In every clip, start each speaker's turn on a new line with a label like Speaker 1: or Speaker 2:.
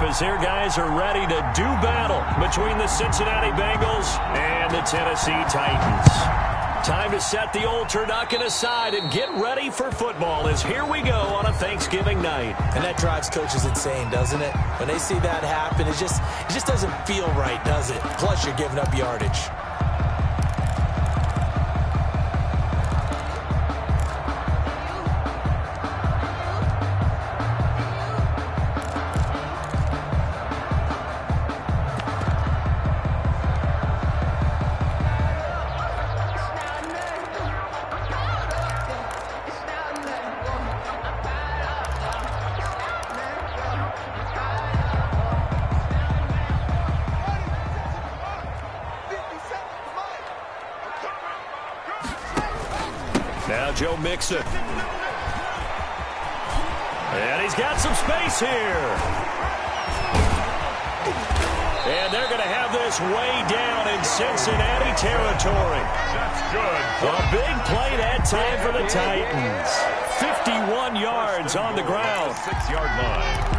Speaker 1: as their guys are ready to do battle between the Cincinnati Bengals and the Tennessee Titans. Time to set the old turducken aside and get ready for football as here we go on a Thanksgiving night.
Speaker 2: And that drives coaches insane, doesn't it? When they see that happen, it just doesn't feel right, does it? Plus, you're giving up yardage.
Speaker 1: Now Joe Mixon. And he's got some space here. And they're going to have this way down in Cincinnati territory.
Speaker 3: That's good.
Speaker 1: A big play that time for the Titans. 51 yards on the ground.
Speaker 3: 6-yard line.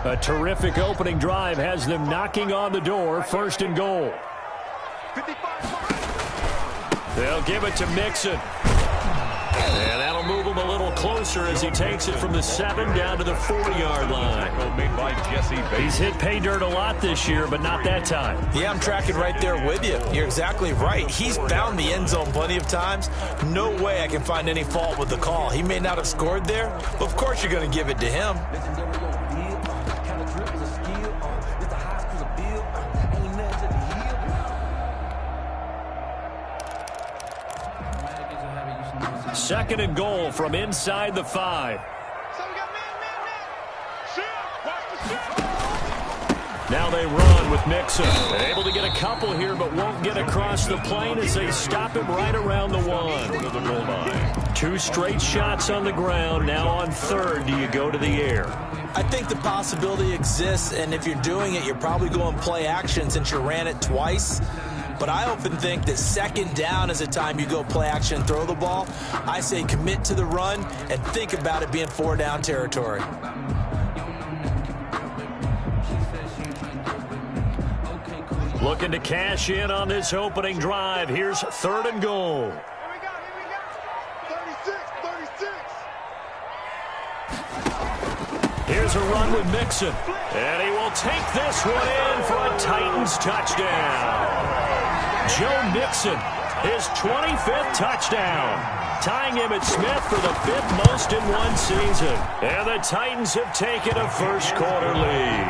Speaker 1: A terrific opening drive has them knocking on the door, first and goal. They'll give it to Mixon. And that'll move him a little closer as he takes it from the 7 down to the 4-yard line.
Speaker 3: Made by Jesse Bates.
Speaker 1: He's hit pay dirt a lot this year, but not that time.
Speaker 2: Yeah, I'm tracking right there with you. You're exactly right. He's found the end zone plenty of times. No way I can find any fault with the call. He may not have scored there, but of course you're going to give it to him.
Speaker 1: Second and goal from inside the 5. Now they run with Mixon. Able to get a couple here, but won't get across the plane as they stop him right around the 1. 2 straight shots on the ground. Now on third, do you go to the air?
Speaker 2: I think the possibility exists, and if you're doing it, you're probably going play action since you ran it twice. But I often think that second down is the time you go play action and throw the ball. I say commit to the run and think about it being 4-down territory.
Speaker 1: Looking to cash in on this opening drive. Here's third and goal.
Speaker 4: Here we go. 36.
Speaker 1: Here's a run with Mixon. And he will take this one in for a Titans touchdown. Joe Mixon, his 25th touchdown, tying him at Smith for the 5th most in one season. And the Titans have taken a first-quarter lead.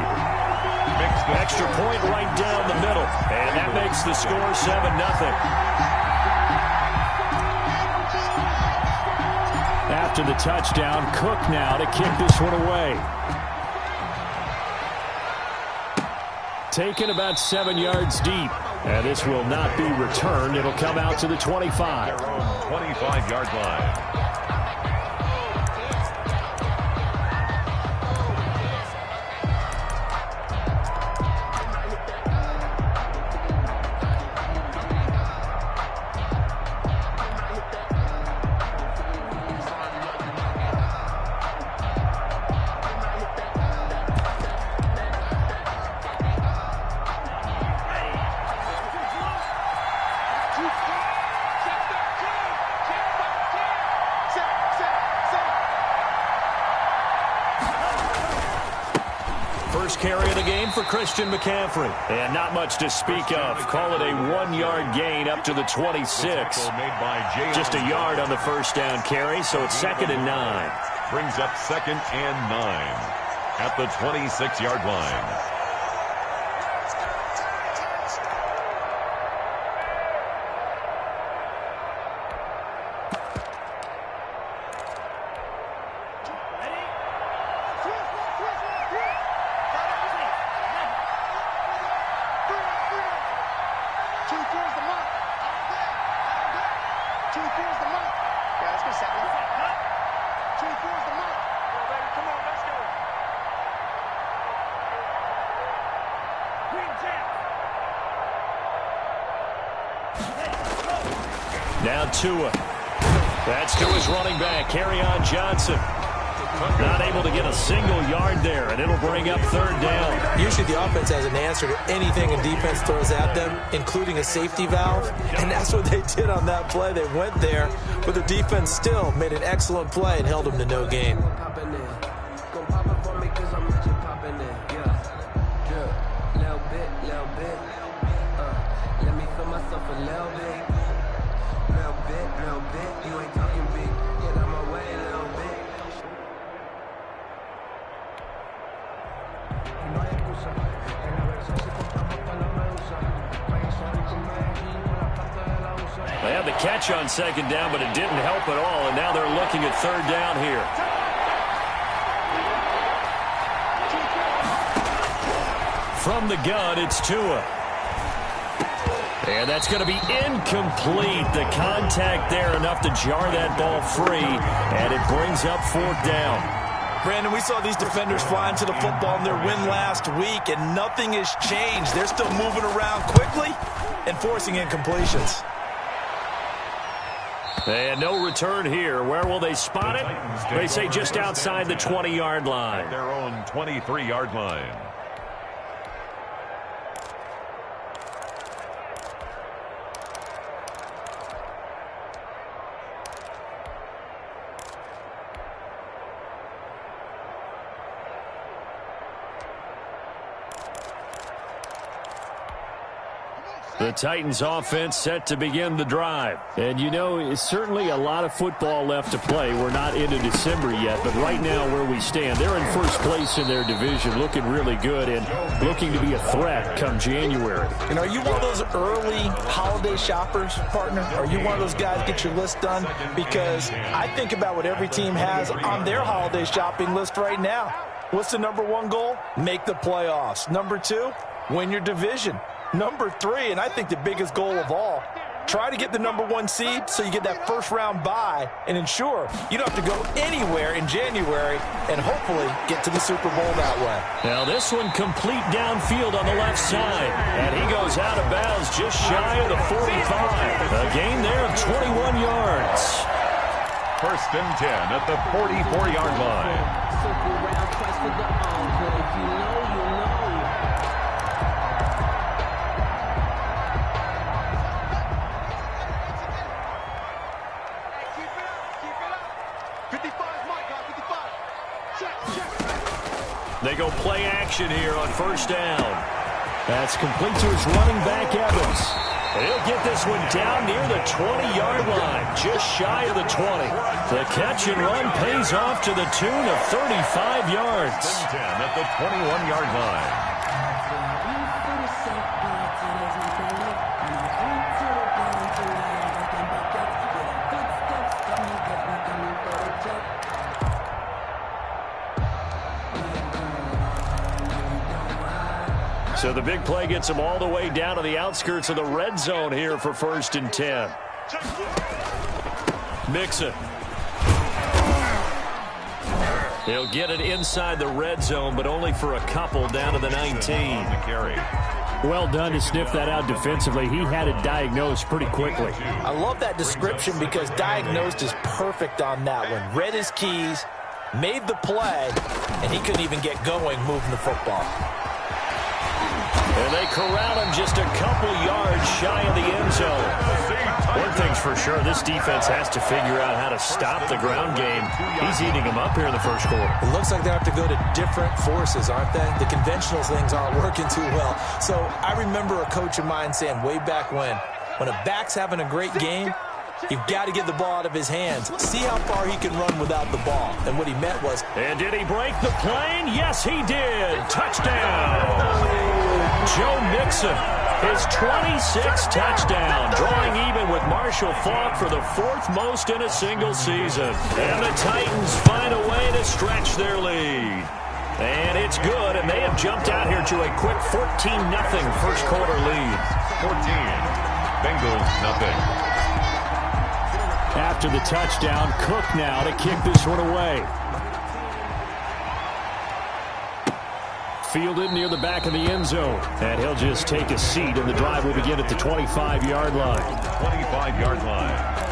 Speaker 1: Extra point right down the middle, and that makes the score 7-0. After the touchdown, Cook now to kick this one away. Taken about 7 yards deep. And this will not be returned. It'll come out to the 25.
Speaker 3: 25-yard line.
Speaker 1: Carry of the game for Christian McCaffrey. And not much to speak of. Call it a 1-yard gain up to the 26. Just a yard on the first down carry, so it's 2nd and 9.
Speaker 3: Brings up 2nd and 9 at the 26-yard line.
Speaker 4: Come on, let's go.
Speaker 1: Now Tua. That's to his running back, Kerryon Johnson. Not able to get a single yard there, and it'll bring up third down.
Speaker 2: Usually the offense has an answer to anything a defense throws at them, including a safety valve, and that's what they did on that play. They went there, but the defense still made an excellent play and held them to no gain.
Speaker 1: They had the catch on second down, but it didn't help at all, and now they're looking at third down here. From the gun, it's Tua. And that's going to be incomplete. The contact there enough to jar that ball free, and it brings up fourth down.
Speaker 2: Brandon, we saw these defenders flying to the football in their win last week, and nothing has changed. They're still moving around quickly and forcing incompletions.
Speaker 1: And no return here. Where will they spot it? They say just outside the 20-yard line.
Speaker 3: Their own 23-yard line.
Speaker 1: The Titans offense set to begin the drive. And you know, it's certainly a lot of football left to play. We're not into December yet, but right now where we stand, they're in first place in their division, looking really good and looking to be a threat come January.
Speaker 2: And are you one of those early holiday shoppers, partner? Are you one of those guys get your list done? Because I think about what every team has on their holiday shopping list right now. What's the number one goal? Make the playoffs. Number two, win your division. Number three, and I think the biggest goal of all, try to get the number one seed so you get that first round bye and ensure you don't have to go anywhere in January and hopefully get to the Super Bowl that way.
Speaker 1: Now this one complete downfield on the left side, and he goes out of bounds just shy of the 45. A gain there of 21 yards.
Speaker 3: First and 10 at the 44-yard line.
Speaker 5: Circle around twice for the encore. If you know, you know.
Speaker 1: They go play action here on first down. That's complete to his running back, Evans. And he'll get this one down near the 20-yard line, just shy of the 20. The catch and run pays off to the tune of 35 yards.
Speaker 3: 10 at the 21-yard line.
Speaker 1: So the big play gets him all the way down to the outskirts of the red zone here for first and 10. Mixon. He'll get it inside the red zone, but only for a couple down to the 19.
Speaker 6: Well done to sniff that out defensively. He had it diagnosed pretty quickly.
Speaker 2: I love that description because diagnosed is perfect on that one. Read his keys, made the play, and he couldn't even get going moving the football.
Speaker 1: And they corral him just a couple yards shy of the end zone. One thing's for sure, this defense has to figure out how to stop the ground game. He's eating them up here in the first quarter.
Speaker 2: It looks like they have to go to different forces, aren't they? The conventional things aren't working too well. So I remember a coach of mine saying way back when a back's having a great game, you've got to get the ball out of his hands. See how far he can run without the ball. And what he meant was...
Speaker 1: And did he break the plane? Yes, he did. Touchdown. Joe Mixon, his 26th touchdown, drawing even with Marshall Faulk for the fourth most in a single season. And the Titans find a way to stretch their lead. And it's good, and they have jumped out here to a quick 14-0 first quarter lead.
Speaker 3: 14, Bengals nothing.
Speaker 6: After the touchdown, Cook now to kick this one away. fielded near the back of the end zone. And he'll just take a seat, and the drive will begin at the 25-yard line.
Speaker 3: 25-yard line.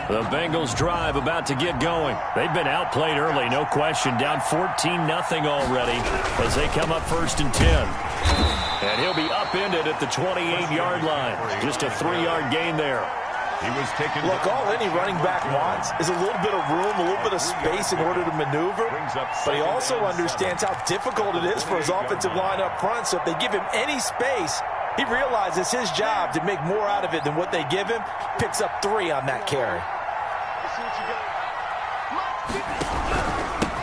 Speaker 6: The Bengals drive about to get going. They've been outplayed early, no question. Down 14-0 already as they come up 1st and 10. And he'll be upended at the 28-yard line. Just a 3-yard gain there.
Speaker 3: He was taken.
Speaker 2: Look, all any running back wants is a little bit of room, a little bit of space in order to maneuver. But he also understands how difficult it is for his offensive line up front. So if they give him any space, he realizes his job to make more out of it than what they give him. Picks up 3 on that carry.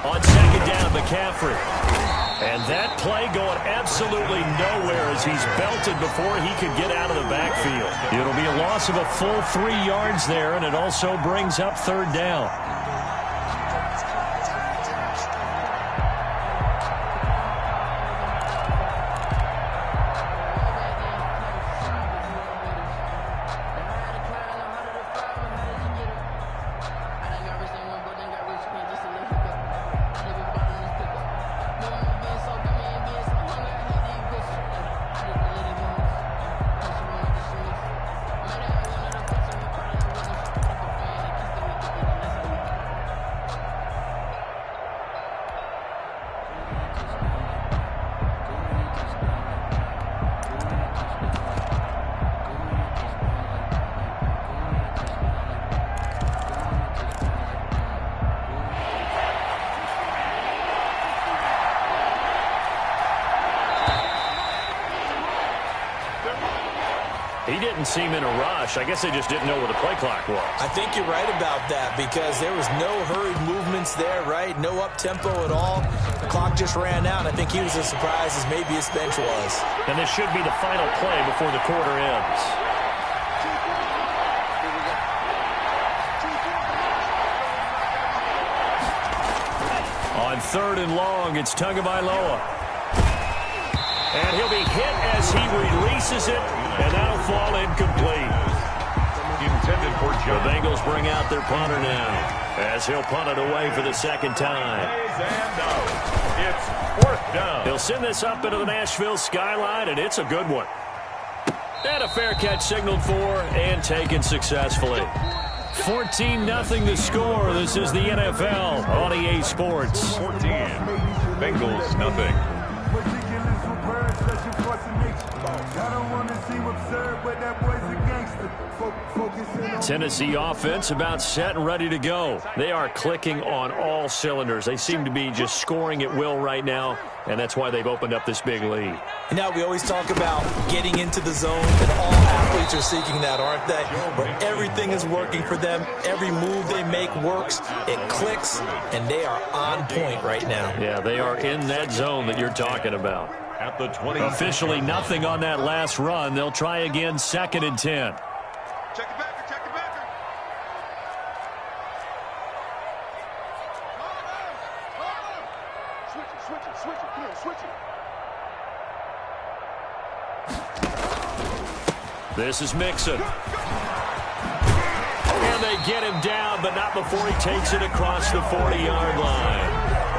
Speaker 6: On 2nd down, McCaffrey. And that play going absolutely nowhere as he's belted before he could get out of the backfield. It'll be a loss of a full 3 yards there, and it also brings up 3rd down. He didn't seem in a rush. I guess they just didn't know where the play clock was.
Speaker 2: I think you're right about that because there was no hurried movements there, right? No up-tempo at all. The clock just ran out. I think he was as surprised as maybe his bench was.
Speaker 6: And this should be the final play before the quarter ends. On 3rd and long, it's Tagovailoa. And he'll be hit as he releases it, and that'll fall incomplete.
Speaker 3: Intended for John.
Speaker 6: The Bengals bring out their punter now as he'll punt it away for the 2nd time.
Speaker 3: And no, it's 4th down.
Speaker 6: He'll send this up into the Nashville skyline, and it's a good one. And a fair catch signaled for and taken successfully. 14-0 the score. This is the NFL on EA Sports.
Speaker 3: 14. Bengals nothing.
Speaker 6: Tennessee offense about set and ready to go. They are clicking on all cylinders. They seem to be just scoring at will right now, and that's why they've opened up this big lead.
Speaker 2: Now, we always talk about getting into the zone, and all athletes are seeking that, aren't they? Where everything is working for them. Every move they make works. It clicks, and they are on point right now.
Speaker 6: Yeah, they are in that zone that you're talking about.
Speaker 3: At the 20.
Speaker 6: Officially nothing on that last run. They'll try again 2nd and 10.
Speaker 7: Check it back, check it back. Switch it, come on, switch it.
Speaker 6: This is Mixon. And they get him down, but not before he takes it across the 40-yard line.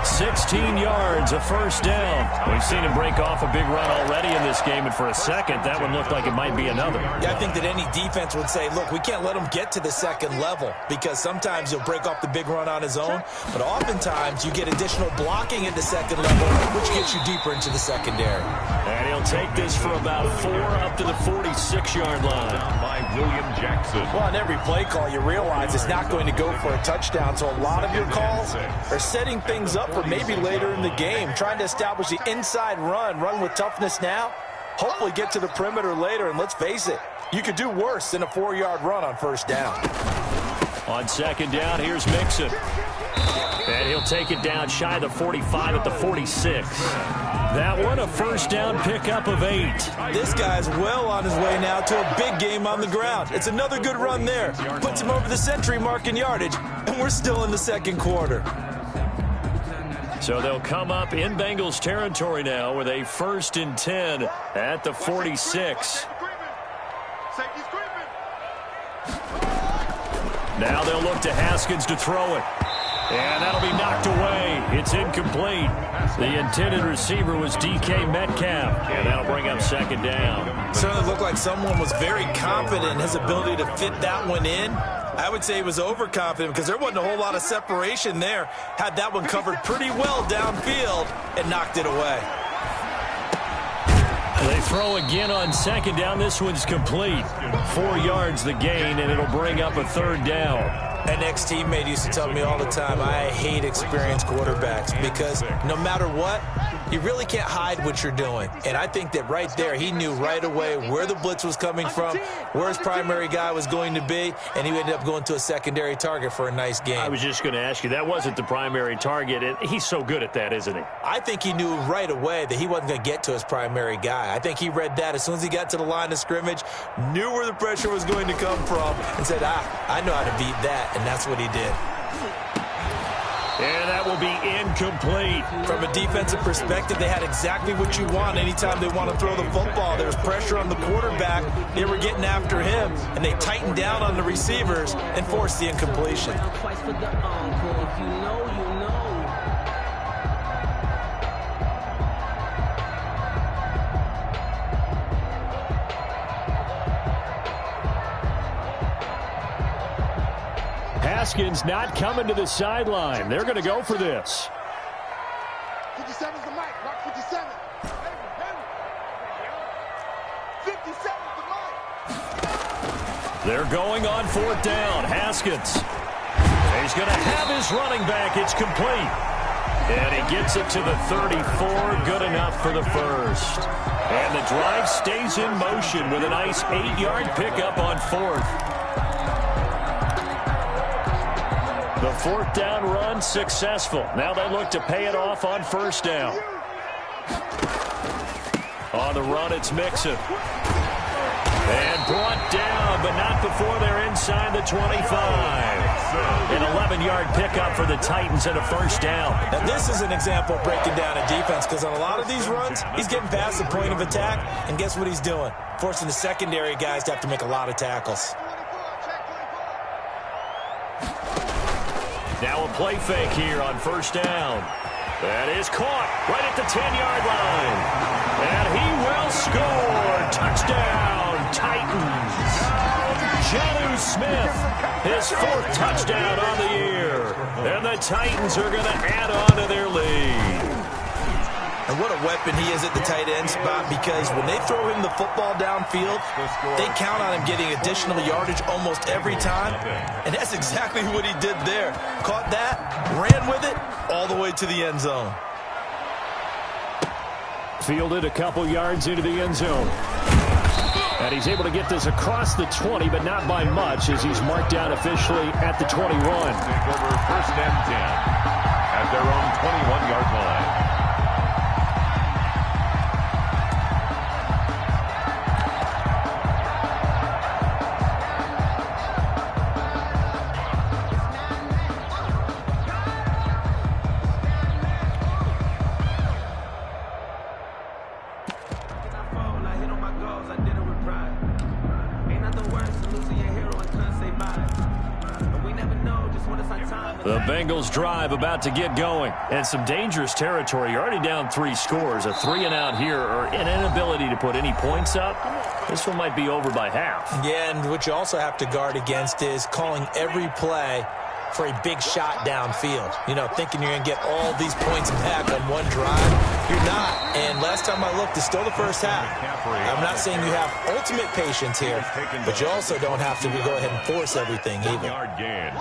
Speaker 6: 16 yards, a 1st down. We've seen him break off a big run already in this game, and for a second, that one looked like it might be another.
Speaker 2: Yeah, I think that any defense would say, look, we can't let him get to the 2nd level because sometimes he'll break off the big run on his own, but oftentimes you get additional blocking at the 2nd level, which gets you deeper into the secondary.
Speaker 6: And he'll take this for about 4 up to the 46-yard line.
Speaker 3: Down by William Jackson.
Speaker 2: Well, on every play call, you realize it's not going to go for a touchdown, so a lot of your calls are setting things up for maybe later in the game, trying to establish the inside run with toughness now, hopefully get to the perimeter later, and let's face it, You could do worse than a 4-yard run on first down.
Speaker 6: On second down, here's Mixon. And he'll take it down shy of the 45 at the 46. That one a first down pickup of 8.
Speaker 2: This guy's well on his way now to a big game on the ground. It's another good run there. Puts him over the century mark in yardage, and we're still in the second quarter.
Speaker 6: So they'll come up in Bengals territory now with a 1st and 10 at the 46. Now they'll look to Haskins to throw it. And that'll be knocked away. It's incomplete. The intended receiver was DK Metcalf. And that'll bring up second down.
Speaker 2: Certainly looked like someone was very confident in his ability to fit that one in. I would say he was overconfident because there wasn't a whole lot of separation there. Had that one covered pretty well downfield and knocked it away.
Speaker 6: They throw again on second down. This one's complete. 4 yards the gain, and it'll bring up a 3rd down.
Speaker 2: An ex-teammate used to tell me all the time, I hate experienced quarterbacks because no matter what, you really can't hide what you're doing. And I think that right there, he knew right away where the blitz was coming from, where his primary guy was going to be, and he ended up going to a secondary target for a nice game.
Speaker 6: I was just going to ask you, that wasn't the primary target, and he's so good at that, isn't he?
Speaker 2: I think he knew right away that he wasn't going to get to his primary guy. I think he read that as soon as he got to the line of scrimmage, knew where the pressure was going to come from, and said, I know how to beat that. And that's what he did.
Speaker 6: And that will be incomplete.
Speaker 2: From a defensive perspective, they had exactly what you want anytime they want to throw the football. There was pressure on the quarterback. They were getting after him, and they tightened down on the receivers and forced the incompletion.
Speaker 5: Twice for the encore. If you know, you know.
Speaker 6: Haskins not coming to the sideline. They're going to go for this.
Speaker 7: 57's the mic. Rock 57. 57's the mic.
Speaker 6: They're going on 4th down. Haskins. He's going to have his running back. It's complete. And he gets it to the 34. Good enough for the first. And the drive stays in motion with a nice 8-yard pickup on 4th. The 4th down run successful. Now they look to pay it off on 1st down. On the run, it's Mixon. And brought down, but not before they're inside the 25. An 11-yard pickup for the Titans and a 1st down.
Speaker 2: Now, this is an example of breaking down a defense because on a lot of these runs, he's getting past the point of attack, and guess what he's doing? Forcing the secondary guys to have to make a lot of tackles.
Speaker 6: Now a play fake here on 1st down. That is caught right at the 10-yard line. And he will score. Touchdown, Titans. Jonnu Smith, his 4th touchdown on the year. And the Titans are going to add on to their lead.
Speaker 2: And what a weapon he is at the tight end spot because when they throw him the football downfield, they count on him getting additional yardage almost every time. And that's exactly what he did there. Caught that, ran with it, all the way to the end zone.
Speaker 6: Fielded a couple yards into the end zone. And he's able to get this across the 20, but not by much as he's marked down officially at the 21.
Speaker 3: Take over 1st and 10 at their own 21-yard line.
Speaker 6: The Bengals drive about to get going. And some dangerous territory. You're already down 3 scores. A 3-and-out here or an inability to put any points up. This one might be over by half.
Speaker 2: Yeah, and what you also have to guard against is calling every play for a big shot downfield. You know, thinking you're going to get all these points back on one drive. You're not. And last time I looked, it's still the first half. I'm not saying you have ultimate patience here, but you also don't have to go ahead and force everything either.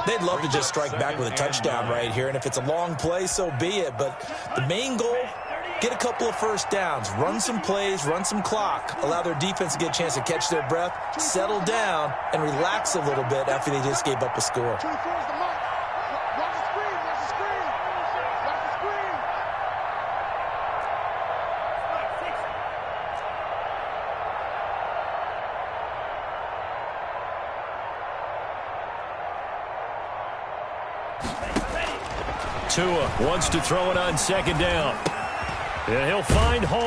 Speaker 2: They'd love to just strike back with a touchdown right here, and if it's a long play, so be it. But the main goal, get a couple of first downs, run some plays, run some clock, allow their defense to get a chance to catch their breath, settle down, and relax a little bit after they just gave up a score.
Speaker 7: 24 is the mark. Watch the screen. Watch the screen. Watch the screen.
Speaker 6: Tua wants to throw it on second down. And he'll find Hall.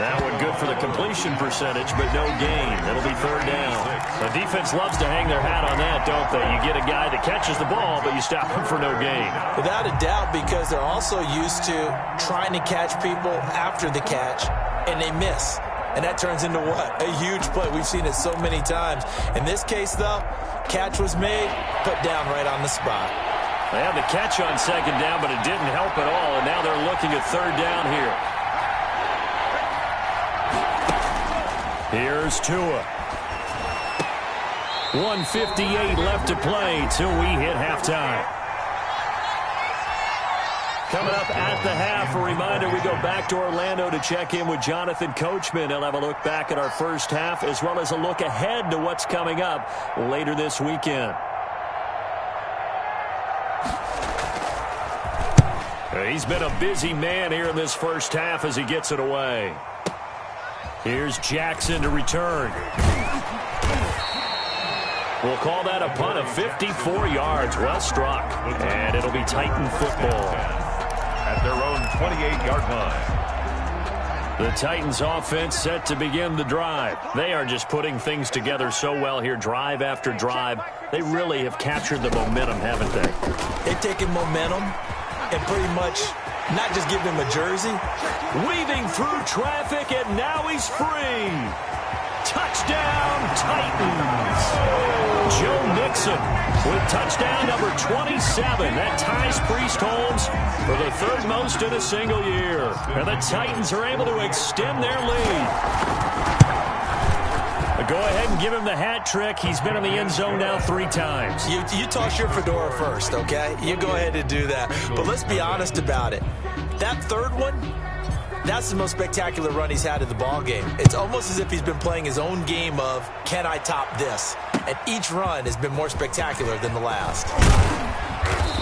Speaker 6: That one good for the completion percentage, but no gain. It'll be third down. The defense loves to hang their hat on that, don't they? You get a guy that catches the ball, but you stop him for no gain.
Speaker 2: Without a doubt, because they're also used to trying to catch people after the catch, and they miss. And that turns into what? A huge play. We've seen it so many times. In this case, though, catch was made, put down right on the spot.
Speaker 6: They had the catch on second down, but it didn't help at all, and now they're looking at third down here. Here's Tua. 1:58 left to play till we hit halftime. Coming up at the half, a reminder, we go back to Orlando to check in with Jonathan Coachman. He'll have a look back at our first half as well as a look ahead to what's coming up later this weekend. He's been a busy man here in this first half as he gets it away. Here's Jackson to return. We'll call that a punt of 54 yards. Well struck. And it'll be Titan football.
Speaker 3: At their own 28-yard line.
Speaker 6: The Titans offense set to begin the drive. They are just putting things together so well here, drive after drive. They really have captured the momentum, haven't they?
Speaker 2: They've taken momentum and pretty much not just give him a jersey.
Speaker 6: Weaving through traffic, and now he's free. Touchdown, Titans. Joe Mixon with touchdown number 27. That ties Priest Holmes for the third most in a single year. And the Titans are able to extend their lead. Go ahead and give him the hat trick. He's been in the end zone now 3 times.
Speaker 2: You toss your fedora first, okay? You go ahead and do that. But let's be honest about it. That third one, that's the most spectacular run he's had in the ball game. It's almost as if he's been playing his own game of, can I top this? And each run has been more spectacular than the last.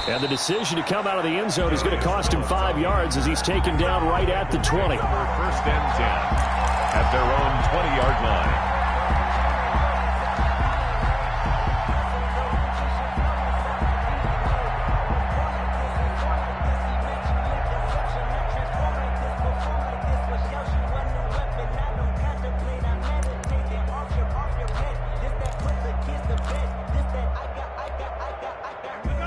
Speaker 6: And the decision to come out of the end zone is going to cost him 5 yards as he's taken down right at the 20.
Speaker 3: First and 10 at their own 20-yard line.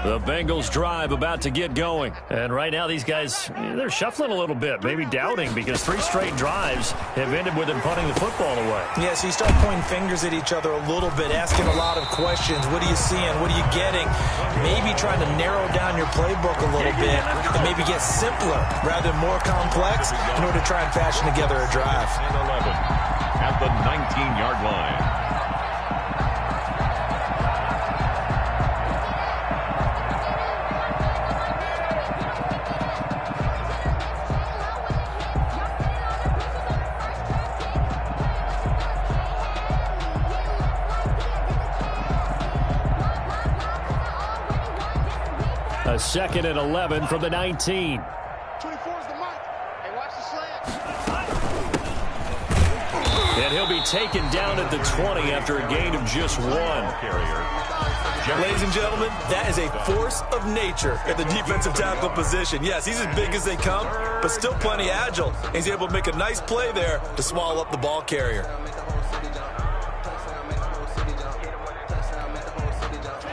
Speaker 6: The Bengals drive about to get going. And right now these guys, they're shuffling a little bit, maybe doubting, because 3 straight drives have ended with them punting the football away.
Speaker 2: Yeah, so you start pointing fingers at each other a little bit, asking a lot of questions. What are you seeing? What are you getting? Maybe trying to narrow down your playbook a little bit and maybe get simpler rather than more complex in order to try and fashion together a drive.
Speaker 3: And 11 at the 19-yard line.
Speaker 6: A second and 11 from the 19.
Speaker 7: 24 is the mark. Hey, watch the slant.
Speaker 6: And he'll be taken down at the 20 after a gain of just 1.
Speaker 2: Ladies and gentlemen, that is a force of nature at the defensive tackle position. Yes, he's as big as they come, but still plenty agile. He's able to make a nice play there to swallow up the ball carrier.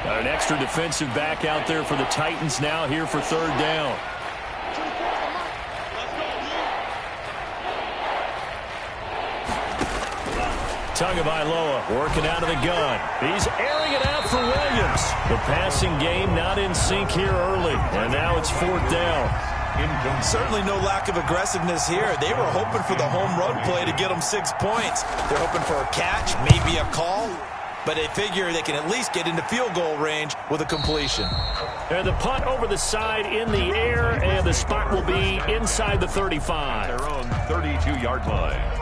Speaker 6: Got an extra defensive back out there for the Titans now here for third down. Tagovailoa working out of the gun. He's airing it out for Williams. The passing game not in sync here early, and now it's fourth down.
Speaker 2: Certainly no lack of aggressiveness here. They were hoping for the home run play to get them 6 points. They're hoping for a catch, maybe a call. but they figure they can at least get into field goal range with a completion.
Speaker 6: And the punt over the side in the air, and the spot will be inside the 35.
Speaker 3: Their own 32-yard line.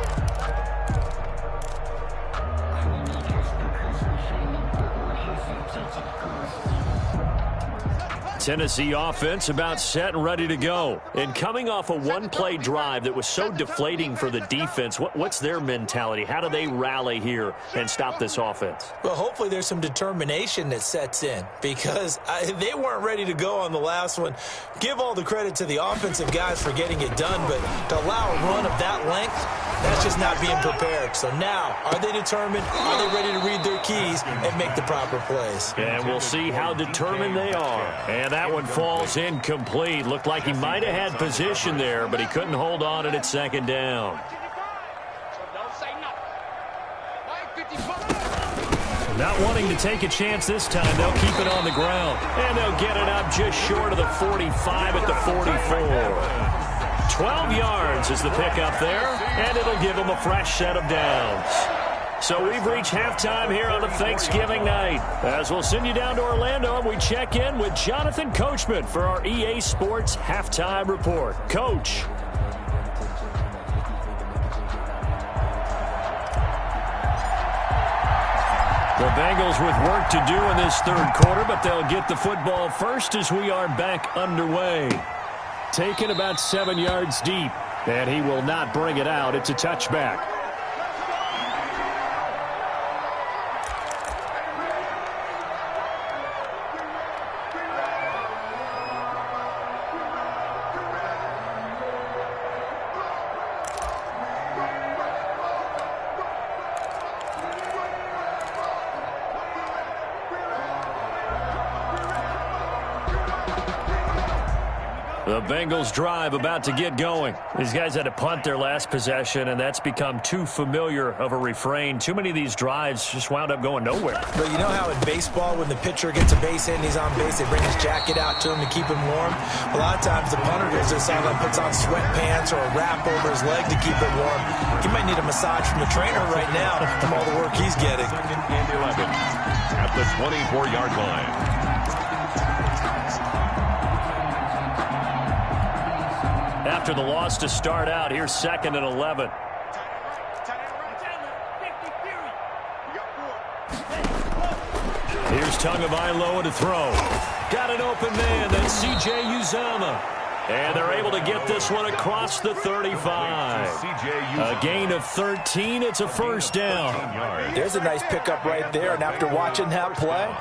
Speaker 6: Tennessee offense about set and ready to go. And coming off a one-play drive that was so deflating for the defense, what's their mentality? How do they rally here and stop this offense?
Speaker 2: Well, hopefully there's some determination that sets in because they weren't ready to go on the last one. Give all the credit to the offensive guys for getting it done, but to allow a run of that length, that's just not being prepared. So now, are they determined? Are they ready to read their keys and make the proper plays?
Speaker 6: And we'll see how determined they are. And that one falls incomplete. Looked like he might have had position there, but he couldn't hold on at second down. Not wanting to take a chance this time, they'll keep it on the ground. And they'll get it up just short of the 45 at the 44. 12 yards is the pickup there, and it'll give them a fresh set of downs. So we've reached halftime here on a Thanksgiving night. As we'll send you down to Orlando, and we check in with Jonathan Coachman for our EA Sports Halftime Report. Coach. The Bengals with work to do in this third quarter, but they'll get the football first as we are back underway. Taken about 7 yards deep, and he will not bring it out. It's a touchback. The Bengals drive about to get going. These guys had to punt their last possession, and that's become too familiar of a refrain. Too many of these drives just wound up going nowhere.
Speaker 2: But you know how in baseball, when the pitcher gets a base hit and he's on base, they bring his jacket out to him to keep him warm? A lot of times the punter does this, puts on sweatpants or a wrap over his leg to keep it warm. He might need a massage from the trainer right now from all the work he's getting.
Speaker 3: Second and 11 at the 24-yard line.
Speaker 6: After the loss to start out, here's 2nd and 11. Here's Tagovailoa to throw. Got an open man. That's C.J. Uzomah. And they're able to get this one across the 35. A gain of 13. It's a first down.
Speaker 2: There's a nice pickup right there. And after watching that play,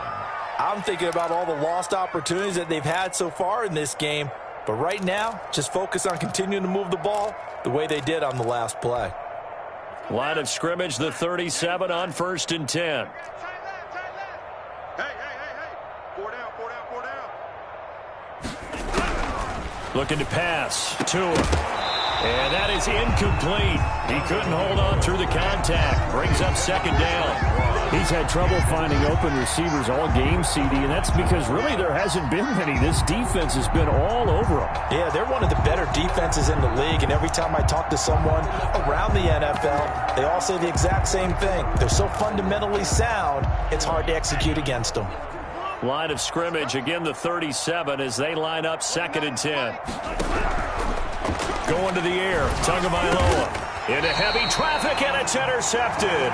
Speaker 2: I'm thinking about all the lost opportunities that they've had so far in this game. But right now, just focus on continuing to move the ball the way they did on the last play.
Speaker 6: Line of scrimmage, the 37 on 1st and 10.
Speaker 7: Hey. 4 down.
Speaker 6: Looking to pass. Tua. And that is incomplete. He couldn't hold on through the contact. Brings up 2nd down.
Speaker 1: He's had trouble finding open receivers all game, CD, and that's because really there hasn't been many. This defense has been all over him.
Speaker 2: Yeah, they're one of the better defenses in the league, and every time I talk to someone around the NFL, they all say the exact same thing. They're so fundamentally sound, it's hard to execute against them.
Speaker 6: Line of scrimmage, again the 37 as they line up 2nd and 10. Going to the air, Tagovailoa. Into heavy traffic, and it's intercepted.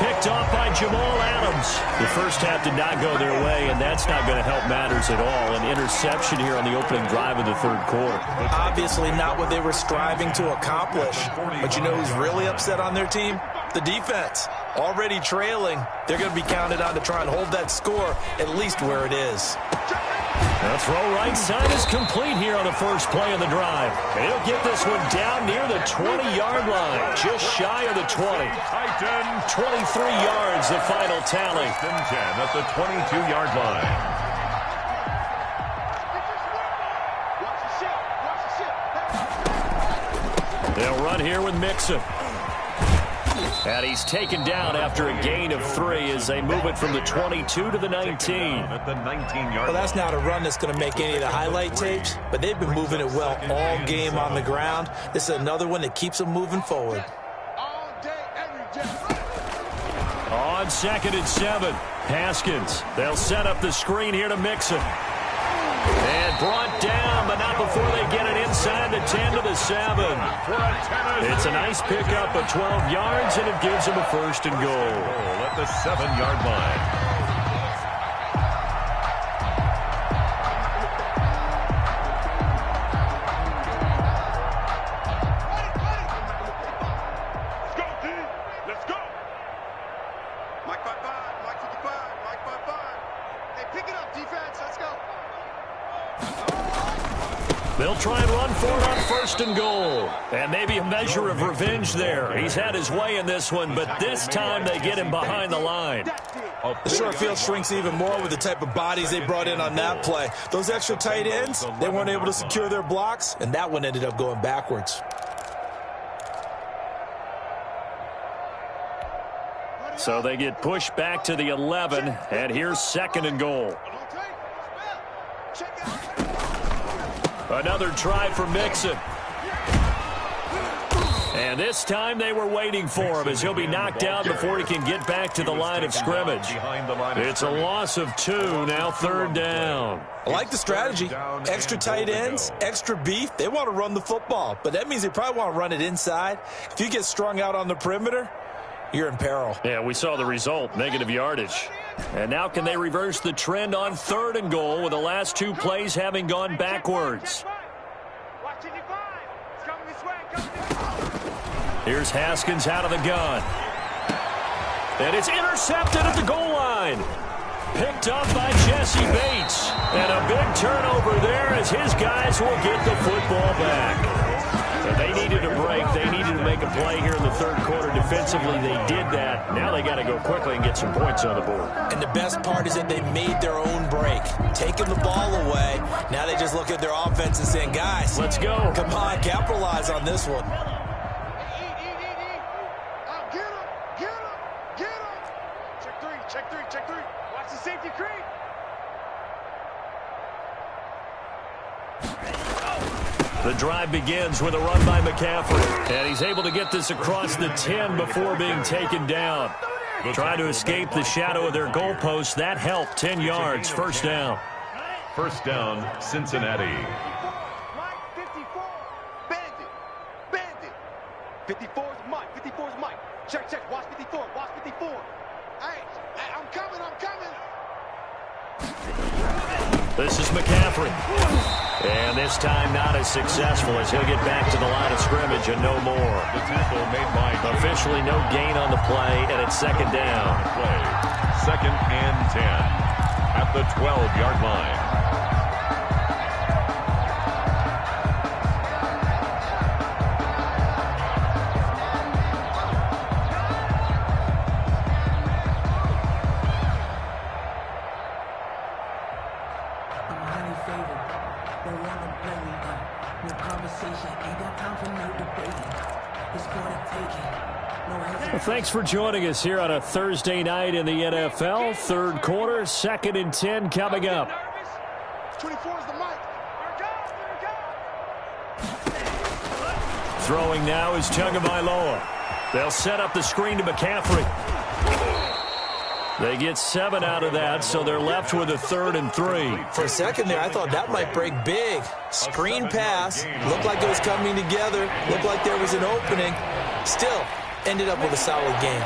Speaker 6: Picked off by Jamal Adams. The first half did not go their way, and that's not going to help matters at all. An interception here on the opening drive of the third quarter.
Speaker 2: Obviously not what they were striving to accomplish. But you know who's really upset on their team? The defense. Already trailing. They're going to be counted on to try and hold that score at least where it is.
Speaker 6: The throw right side is complete here on the first play of the drive. And he'll get this one down near the 20-yard line, just shy of the 20. 23 yards, the final tally.
Speaker 3: 1st and 10 at the 22-yard line.
Speaker 6: They'll run here with Mixon. And he's taken down after a gain of 3 as they move it from the 22 to the 19.
Speaker 3: At the 19-yard
Speaker 2: Well, that's not a run that's going to make any of the highlight tapes, but they've been moving it well all game on the ground. This is another one that keeps them moving forward.
Speaker 7: All day, every day.
Speaker 6: On on 2nd and 7. Haskins, they'll set up the screen here to Mixon. And brought down, but not before they get it inside the 10 to the 7. It's a nice pickup of 12 yards, and it gives them a 1st and goal.
Speaker 3: At the 7-yard line.
Speaker 6: They'll try and run for it on 1st and goal. And maybe a measure of revenge there. He's had his way in this one, but this time they get him behind the line.
Speaker 2: The short field shrinks even more with the type of bodies they brought in on that play. Those extra tight ends, they weren't able to secure their blocks, and that one ended up going backwards.
Speaker 6: So they get pushed back to the 11, and here's 2nd and goal. Another try for Mixon. And this time they were waiting for him as he'll be knocked down before he can get back to the line of scrimmage. It's a loss of 2, now 3rd down.
Speaker 2: I like the strategy. Extra tight ends, extra beef. They want to run the football, but that means they probably want to run it inside. If you get strung out on the perimeter, you're in peril.
Speaker 6: Yeah, we saw the result, negative yardage. And now can they reverse the trend on 3rd and goal with the last 2 plays having gone backwards? Here's Haskins out of the gun. And it's intercepted at the goal line. Picked up by Jesse Bates. And a big turnover there as his guys will get the football back. And they needed a break. They needed to make a play here in the 3rd quarter. Defensively, they did that. Now they got to go quickly and get some points on the board.
Speaker 2: And the best part is that they made their own break. Taking the ball away. Now they just look at their offense and saying, guys,
Speaker 6: let's go.
Speaker 2: Come on, capitalize on this one.
Speaker 7: Check 3. Watch the safety creep.
Speaker 6: The drive begins with a run by McCaffrey. And he's able to get this across the 10 before being taken down. Trying to escape the shadow of their goalpost. That helped. 10 yards. 1st down.
Speaker 3: 1st down, Cincinnati.
Speaker 7: Mike, 54. Bandit. 54 is Mike. Check. Watch 54. Hey, I'm coming.
Speaker 6: This is McCaffrey. And this time not as successful as he'll get back to the line of scrimmage and no more.
Speaker 3: The tackle made by
Speaker 6: officially no gain on the play, and it's 2nd down.
Speaker 3: 2nd and 10 at the 12-yard line.
Speaker 6: Thanks for joining us here on a Thursday night in the NFL. 3rd quarter, 2nd and 10 coming up.
Speaker 7: 24 is the mic.
Speaker 6: Throwing now is Tagovailoa. They'll set up the screen to McCaffrey. They get 7 out of that, so they're left with a 3rd and 3.
Speaker 2: For a second there, I thought that might break big. Screen pass. Looked like it was coming together. Looked like there was an opening. Still, ended up with a solid game.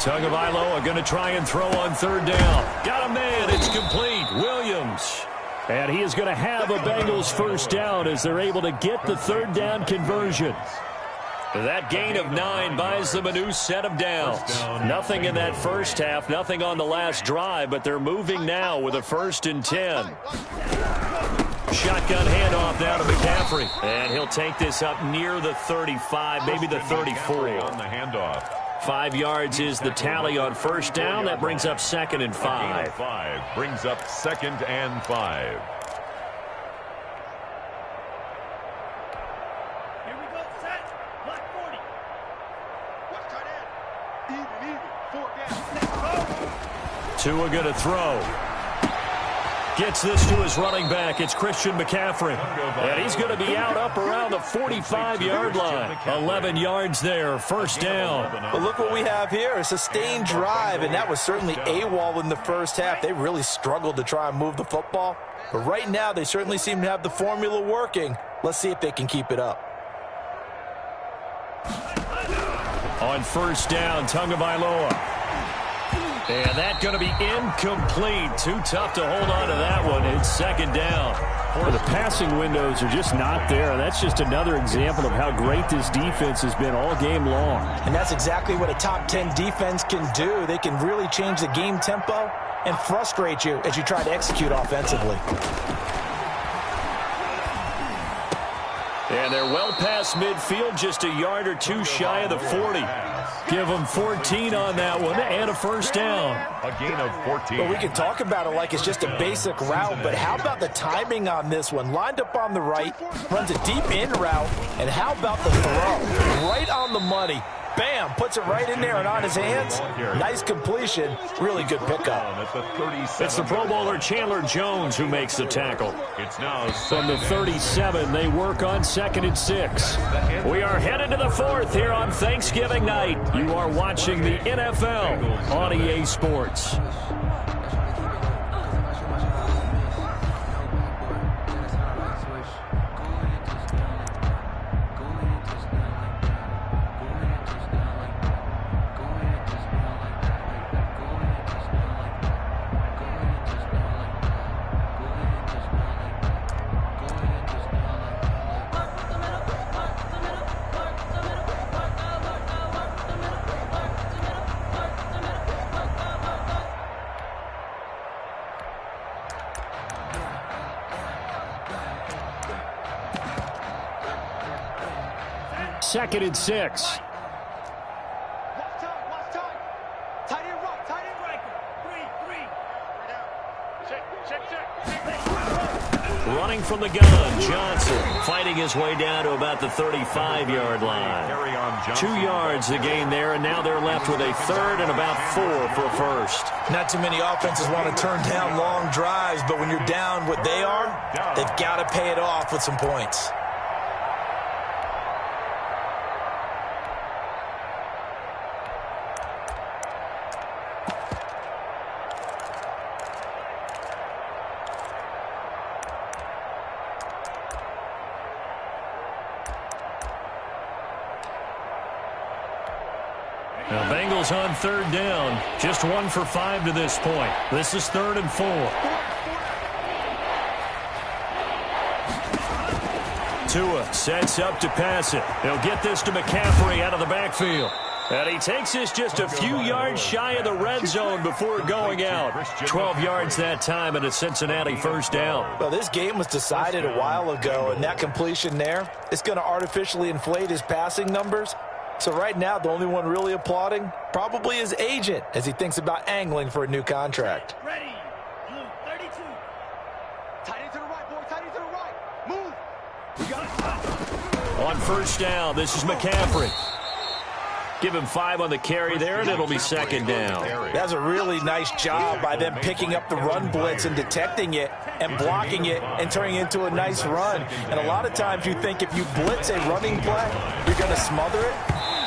Speaker 6: Tagovailoa going to try and throw on 3rd down. Got a man. It's complete. Williams. And he is going to have a Bengals 1st down as they're able to get the 3rd down conversion. That gain of 9 buys them a new set of downs. Nothing in that 1st half, nothing on the last drive, but they're moving now with a 1st and 10. Shotgun handoff now to McCaffrey. And he'll take this up near the 35, maybe the 34.
Speaker 3: On the handoff.
Speaker 6: 5 yards is the tally on 1st down. That brings up 2nd and 5.
Speaker 3: 5 brings up 2nd and 5.
Speaker 7: Here we go, set. Block 40. Watch tight end. Even. 4 down. Let's go.
Speaker 6: Tua going to throw. Gets this to his running back. It's Christian McCaffrey. And he's going to be out up around the 45-yard line. 11 yards there, first down.
Speaker 2: But look what we have here, a sustained drive, and that was certainly AWOL in the first half. They really struggled to try and move the football. But right now, they certainly seem to have the formula working. Let's see if they can keep it up.
Speaker 6: On first down, Tagovailoa. And that's going to be incomplete. Too tough to hold on to that one. It's second down.
Speaker 1: Well, the passing windows are just not there. That's just another example of how great this defense has been all game long.
Speaker 2: And that's exactly what a top 10 defense can do. They can really change the game tempo and frustrate you as you try to execute offensively.
Speaker 6: And they're well past midfield, just a yard or two shy of the 40. Give them 14 on that one and a first down.
Speaker 3: A gain of 14.
Speaker 2: Well, we can talk about it like it's just a basic route, but how about the timing on this one? Lined up on the right, runs a deep in route, and how about the throw? Right on the money. Bam, puts it right in there and on his hands. Nice completion. Really good pickup.
Speaker 6: It's the Pro Bowler Chandler Jones who makes the tackle.
Speaker 3: It's now
Speaker 6: from the 37. They work on 2nd and 6. We are headed to the 4th here on Thanksgiving night. You are watching the NFL on EA Sports. Second and 6.
Speaker 7: Watch time. Tight end right. 3.
Speaker 6: Running from the gun, Johnson fighting his way down to about the 35-yard line. 2 yards the gain there, and now they're left with a 3rd and about 4 for a first.
Speaker 2: Not too many offenses want to turn down long drives, but when you're down what they are, they've got to pay it off with some points.
Speaker 6: Now, Bengals on 3rd down. Just 1 for 5 to this point. This is 3rd and 4. Tua sets up to pass it. They'll get this to McCaffrey out of the backfield. And he takes this just a few yards shy of the red zone before going out. 12 yards that time and a Cincinnati first down.
Speaker 2: Well, this game was decided a while ago, and that completion there, it's going to artificially inflate his passing numbers. So right now, the only one really applauding probably his agent as he thinks about angling for a new contract.
Speaker 7: Ready. Blue 32. Tight end to the right, boy. Tight end to the right. Move. We got it.
Speaker 6: On first down, this is McCaffrey. Give him 5 on the carry there, and it'll be 2nd down.
Speaker 2: That's a really nice job by them picking up the run blitz and detecting it and blocking it and turning it into a nice run. And a lot of times you think if you blitz a running play, you're going to smother it.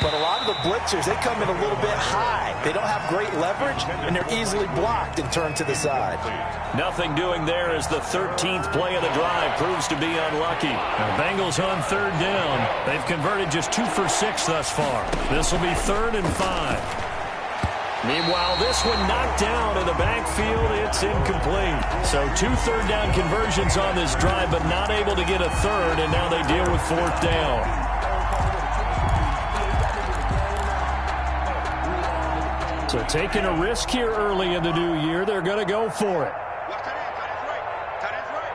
Speaker 2: But a lot of the blitzers, they come in a little bit high. They don't have great leverage, and they're easily blocked and turned to the side.
Speaker 6: Nothing doing there as the 13th play of the drive proves to be unlucky. Now, Bengals on 3rd down. They've converted just 2 for 6 thus far. This will be 3rd and 5. Meanwhile, this one knocked down in the backfield. It's incomplete. So 2 third down conversions on this drive, but not able to get a 3rd, and now they deal with 4th down. So taking a risk here early in the new year, they're going to go for it.
Speaker 7: Watch tight end. Tight end's right. Tight end's right.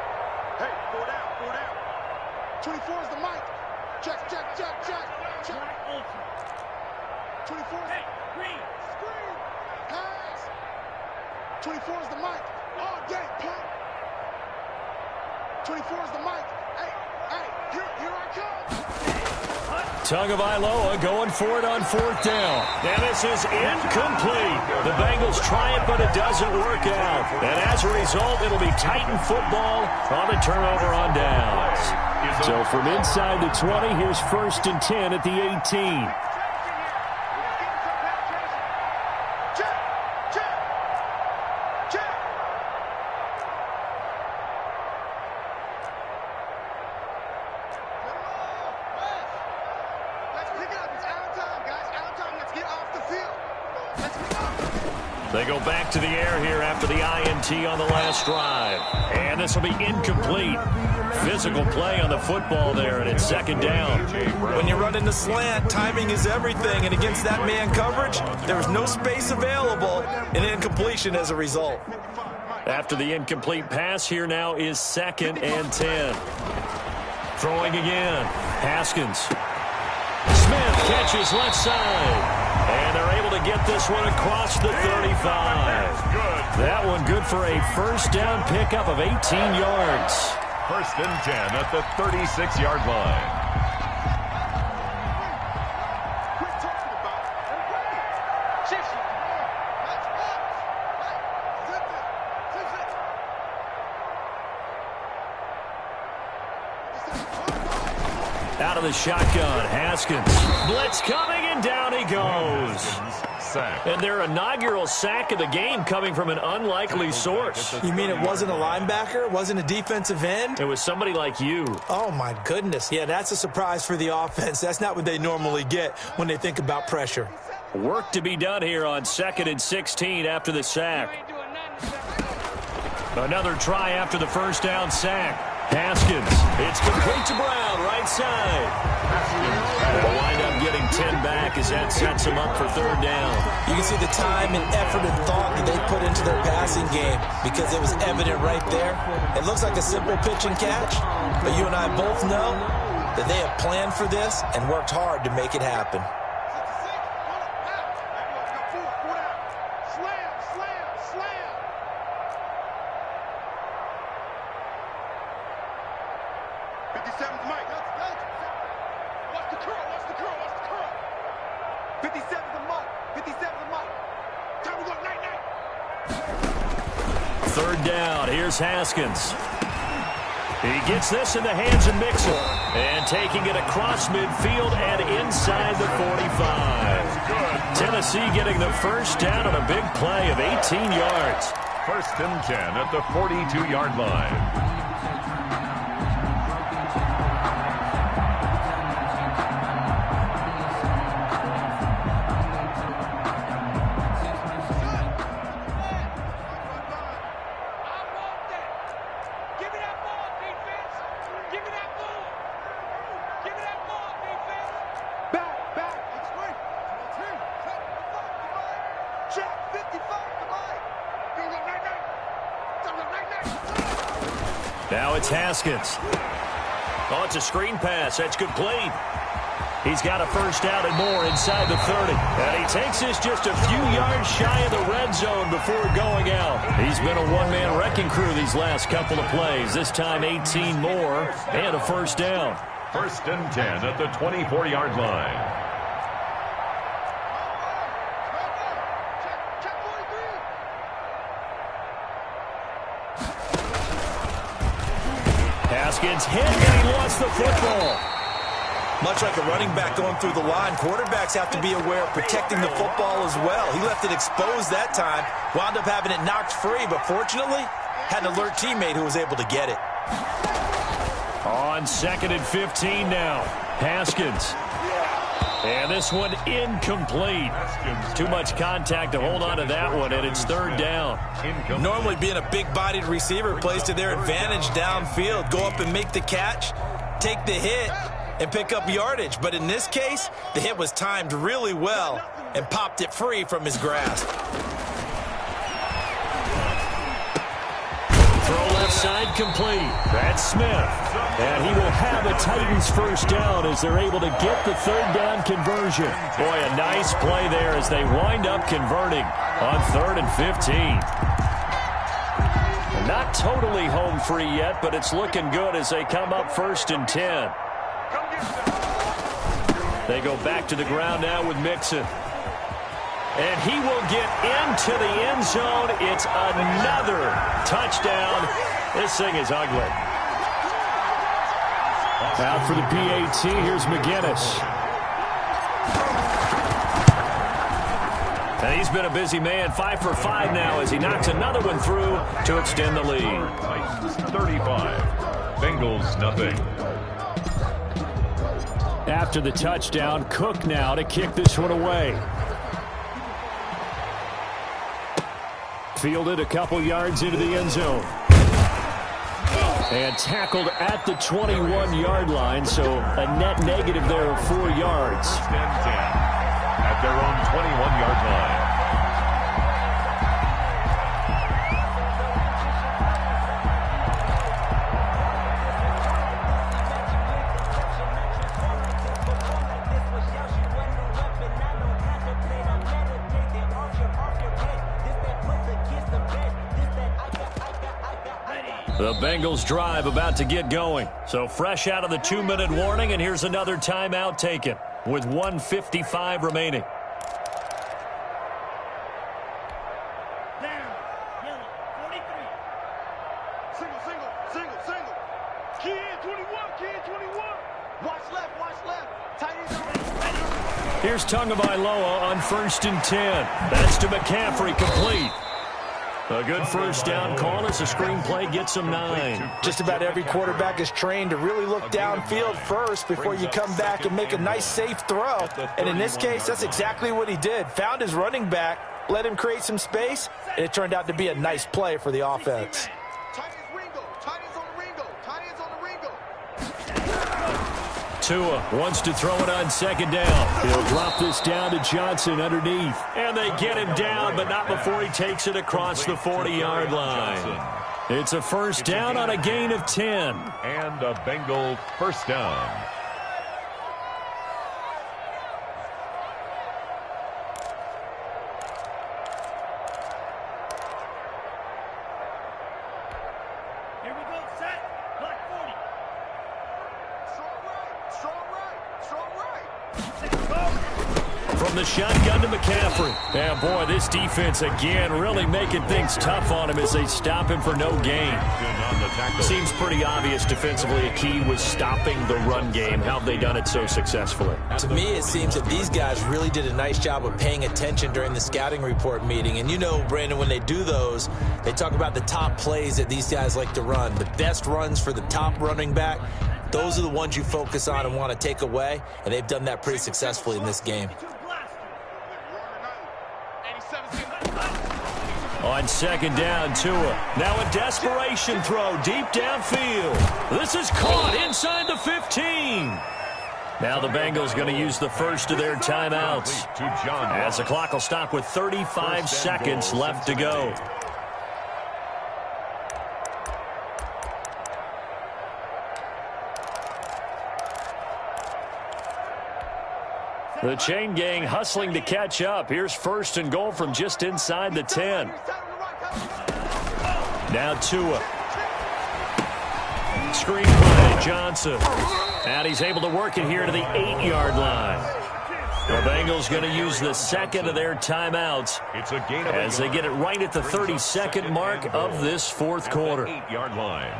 Speaker 7: Hey, 4 down. 4 down. 24 is the mic. Check. 24. Hey, screen. Pass. 24 is the mic. All day, pump. 24 is the mic. Hey, here I come.
Speaker 6: Tagovailoa going for it on 4th down.
Speaker 1: And this is incomplete. The Bengals try it, but it doesn't work out. And as a result, it'll be Titan football on the turnover on downs.
Speaker 6: So from inside the 20, here's 1st and 10 at the 18.
Speaker 1: They go back to the air here after the INT on the last drive. And this will be incomplete. Physical play on the football there, and it's 2nd down.
Speaker 2: When you run in the slant, timing is everything. And against that man coverage, there was no space available, and incompletion as a result.
Speaker 1: After the incomplete pass, here now is 2nd and 10. Throwing again. Haskins. Smith catches left side. And they're able to get this one across the 35. That one good for a 1st down pickup of 18 yards.
Speaker 3: 1st and 10 at the 36-yard line.
Speaker 1: Out of the shotgun, Haskins. Blitz coming, and down he goes.
Speaker 3: Sack.
Speaker 1: And their inaugural sack of the game coming from an unlikely source.
Speaker 2: You mean it wasn't a linebacker? It wasn't a defensive end?
Speaker 1: It was somebody like you.
Speaker 2: Oh, my goodness. Yeah, that's a surprise for the offense. That's not what they normally get when they think about pressure.
Speaker 1: Work to be done here on 2nd and 16 after the sack. Another try after the 1st down sack. Haskins. It's complete to Brown, right side. They'll wind up getting 10 back as that sets them up for 3rd down.
Speaker 2: You can see the time and effort and thought that they put into their passing game because it was evident right there. It looks like a simple pitch and catch, but you and I both know that they have planned for this and worked hard to make it happen.
Speaker 1: Haskins. He gets this in the hands of Mixon. And taking it across midfield and inside the 45. Tennessee getting the 1st down on a big play of 18 yards.
Speaker 3: 1st and 10 at the 42-yard line.
Speaker 1: Now it's Haskins. Oh, it's a screen pass. That's complete. He's got a 1st down and more inside the 30. And he takes this just a few yards shy of the red zone before going out. He's been a one-man wrecking crew these last couple of plays. This time 18 more and a 1st down.
Speaker 3: 1st and 10 at the 24-yard line.
Speaker 1: Haskins hit, and he lost the football.
Speaker 2: Much like a running back going through the line, quarterbacks have to be aware of protecting the football as well. He left it exposed that time, wound up having it knocked free, but fortunately, had an alert teammate who was able to get it.
Speaker 1: On 2nd and 15 now, Haskins. And this one incomplete. Too much contact to hold on to that one, and it's 3rd down.
Speaker 2: Normally being a big-bodied receiver plays to their advantage downfield. Go up and make the catch, take the hit, and pick up yardage. But in this case, the hit was timed really well and popped it free from his grasp.
Speaker 1: Throw left side complete. That's Smith. And he will have a Titans 1st down as they're able to get the 3rd down conversion. Boy, a nice play there as they wind up converting on 3rd and 15. Not totally home free yet, but it's looking good as they come up 1st and 10.
Speaker 6: They go back to the ground now with Mixon. And he will get into the end zone. It's another touchdown. This thing is ugly. Out for the PAT, here's McGinnis. And he's been a busy man, 5 for 5 now as he knocks another one through to extend the lead.
Speaker 3: Titans 35, Bengals nothing.
Speaker 6: After the touchdown, Cook now to kick this one away. Fielded a couple yards into the end zone. And tackled at the 21-yard line, so a net negative there of 4 yards.
Speaker 3: 10-10 at their own 21-yard line.
Speaker 6: The Bengals drive about to get going. So fresh out of the 2-minute warning, and here's another timeout taken with 1:55 remaining.
Speaker 7: Down. Yellow. 43. Single. Kid 21. Watch left. Tight end.
Speaker 6: Here's Tagovailoa on 1st and 10. That's to McCaffrey, complete. A good first down call as the screenplay gets him 9.
Speaker 2: Just about every quarterback is trained to really look downfield first before you come back and make a nice, safe throw. And in this case, that's exactly what he did. Found his running back, let him create some space, and it turned out to be a nice play for the offense.
Speaker 6: Tua wants to throw it on 2nd down. He'll drop this down to Johnson underneath. And they get him down, but not before he takes it across the 40-yard line. It's a first down on a gain of 10.
Speaker 3: And a Bengal first down.
Speaker 7: Here we go, set. Black 40. Strong right.
Speaker 6: From the shotgun to McCaffrey. And boy, this defense again really making things tough on him as they stop him for no gain. Seems pretty obvious defensively a key was stopping the run game. How have they done it so successfully?
Speaker 2: To me, it seems that these guys really did a nice job of paying attention during the scouting report meeting. And you know, Brandon, when they do those, they talk about the top plays that these guys like to run. The best runs for the top running back, those are the ones you focus on and want to take away. And they've done that pretty successfully in this game.
Speaker 6: On 2nd down, Tua. Now a desperation throw deep downfield. This is caught inside the 15. Now the Bengals going to use the first of their timeouts, as the clock will stop with 35 seconds left to go. The chain gang hustling to catch up. Here's 1st and goal from just inside the 10. Now Tua. Screen play, Johnson. And he's able to work it here to the 8-yard line. The Bengals going to use the 2nd of their timeouts as they get it right at the 32nd mark of this 4th quarter.
Speaker 3: 8-yard line.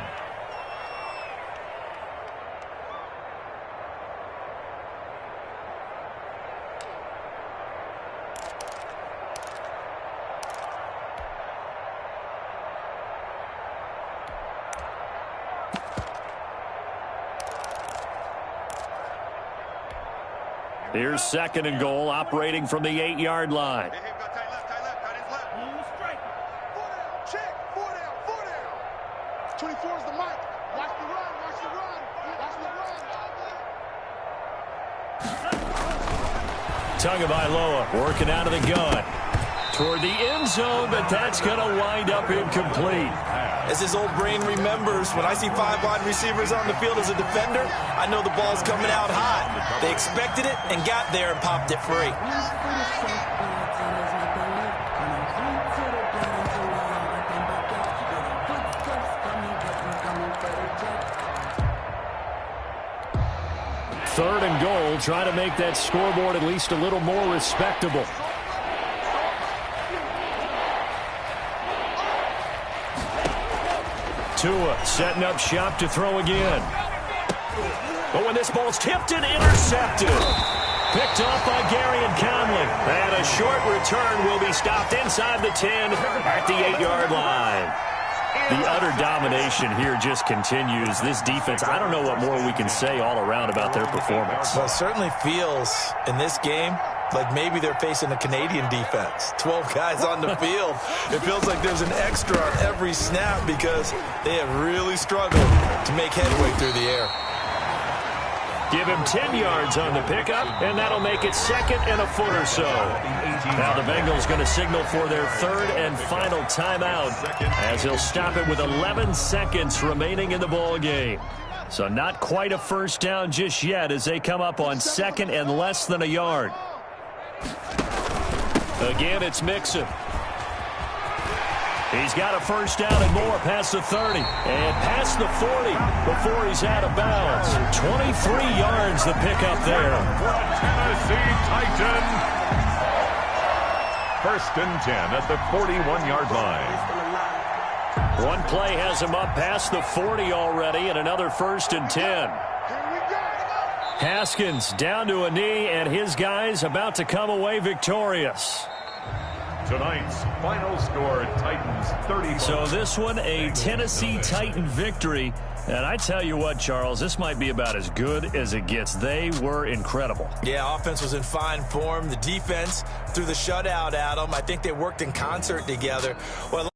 Speaker 6: Here's 2nd and goal, operating from the 8-yard line.
Speaker 7: Tight left. Move strike. 4 down. 24 is the mic. Watch the run.
Speaker 6: Tagovailoa working out of the gun toward the end zone, but that's going to wind up incomplete.
Speaker 2: As his old brain remembers, when I see 5 wide receivers on the field as a defender, I know the ball's coming out hot. They expected it and got there and popped it free.
Speaker 6: 3rd and goal. Try to make that scoreboard at least a little more respectable. Tua setting up shop to throw again. But when this ball's tipped and intercepted. Picked off by Gary and Conley. And a short return will be stopped inside the 10 at the 8-yard line. The utter domination here just continues. This defense, I don't know what more we can say all around about their performance.
Speaker 2: Well, it certainly feels in this game like maybe they're facing a Canadian defense. 12 guys on the field. It feels like there's an extra on every snap because they have really struggled to make headway through the air.
Speaker 6: Give him 10 yards on the pickup, and that'll make it 2nd and a foot or so. Now the Bengals going to signal for their 3rd and final timeout as he'll stop it with 11 seconds remaining in the ball game. So not quite a first down just yet as they come up on 2nd and less than a yard. Again, it's Mixon. He's got a first down and more past the 30 and past the 40 before he's out of bounds. 23 yards the pickup there.
Speaker 3: Tennessee Titan. 1st and 10 at the 41-yard line.
Speaker 6: One play has him up past the 40 already and another 1st and 10. Haskins down to a knee and his guys about to come away victorious.
Speaker 3: Tonight's final score, Titans 30.
Speaker 6: So this one, a Tennessee Titan victory. And I tell you what, Charles, this might be about as good as it gets. They were incredible.
Speaker 2: Yeah, offense was in fine form. The defense threw the shutout at them. I think they worked in concert together. Well,